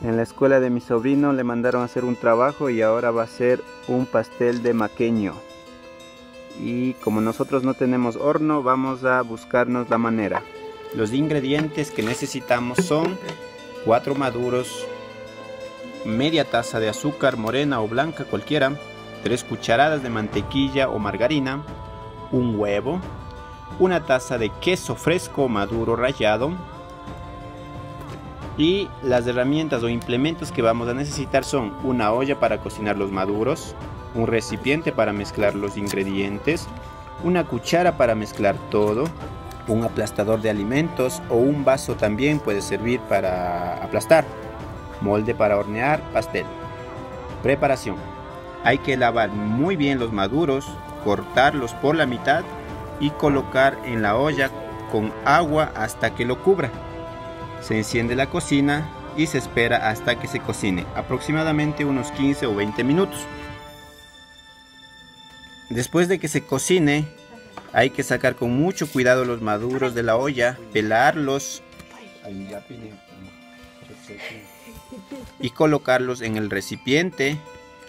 En la escuela de mi sobrino le mandaron a hacer un trabajo y ahora va a ser un pastel de maqueño. Y como nosotros no tenemos horno, vamos a buscarnos la manera. Los ingredientes que necesitamos son 4 maduros, media taza de azúcar morena o blanca cualquiera, 3 cucharadas de mantequilla o margarina, un huevo, una taza de queso fresco maduro rallado. Y las herramientas o implementos que vamos a necesitar son una olla para cocinar los maduros, un recipiente para mezclar los ingredientes, una cuchara para mezclar todo, un aplastador de alimentos o un vaso también puede servir para aplastar, molde para hornear pastel. Preparación: hay que lavar muy bien los maduros, cortarlos por la mitad y colocar en la olla con agua hasta que lo cubra. Se enciende la cocina y se espera hasta que se cocine, aproximadamente unos 15 o 20 minutos. Después de que se cocine, hay que sacar con mucho cuidado los maduros de la olla, pelarlos y colocarlos en el recipiente,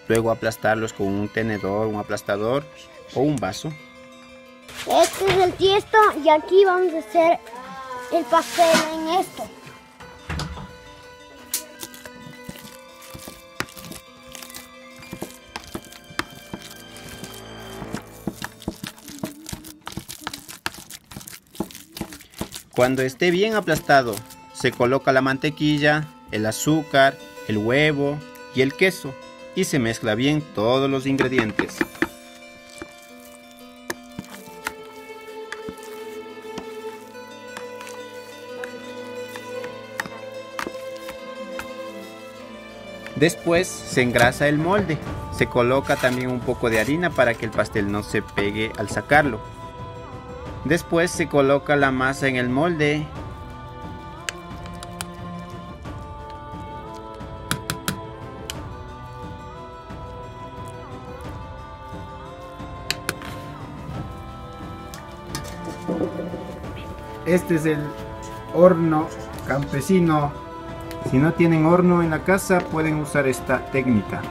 luego aplastarlos con un tenedor, un aplastador o un vaso. Este es el tiesto y aquí vamos a hacer el pastel en esto. Cuando esté bien aplastado, se coloca la mantequilla, el azúcar, el huevo y el queso y se mezcla bien todos los ingredientes. Después se engrasa el molde, se coloca también un poco de harina para que el pastel no se pegue al sacarlo. Después se coloca la masa en el molde. Este es el horno campesino. Si no tienen horno en la casa, pueden usar esta técnica.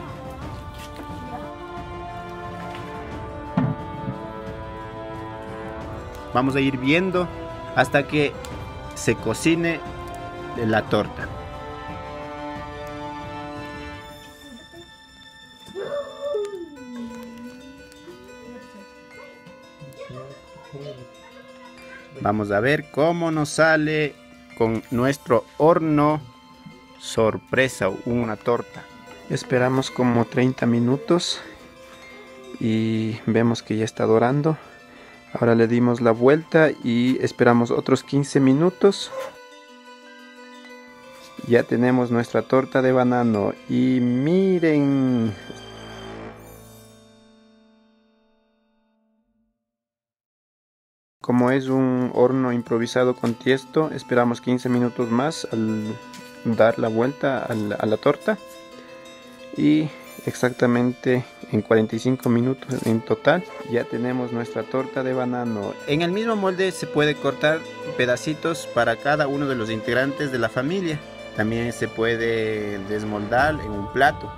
Vamos a ir viendo hasta que se cocine la torta. Vamos a ver cómo nos sale con nuestro horno sorpresa, una torta. Esperamos como 30 minutos y vemos que ya está dorando. Ahora le dimos la vuelta y esperamos otros 15 minutos. Ya tenemos nuestra torta de banano y miren. Como es un horno improvisado con tiesto, esperamos 15 minutos más al dar la vuelta a la torta. Y exactamente en 45 minutos en total ya tenemos nuestra torta de banano. En el mismo molde se puede cortar pedacitos para cada uno de los integrantes de la familia. También se puede desmoldar en un plato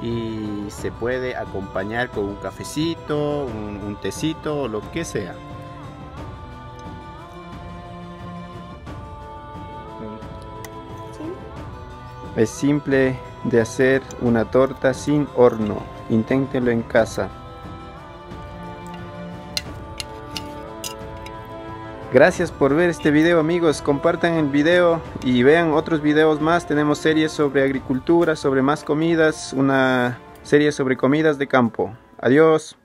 y se puede acompañar con un cafecito, un tecito o lo que sea. Es simple de hacer una torta sin horno. Inténtenlo en casa. Gracias por ver este video, amigos. Compartan el video y vean otros videos más. Tenemos series sobre agricultura, sobre más comidas, una serie sobre comidas de campo. Adiós.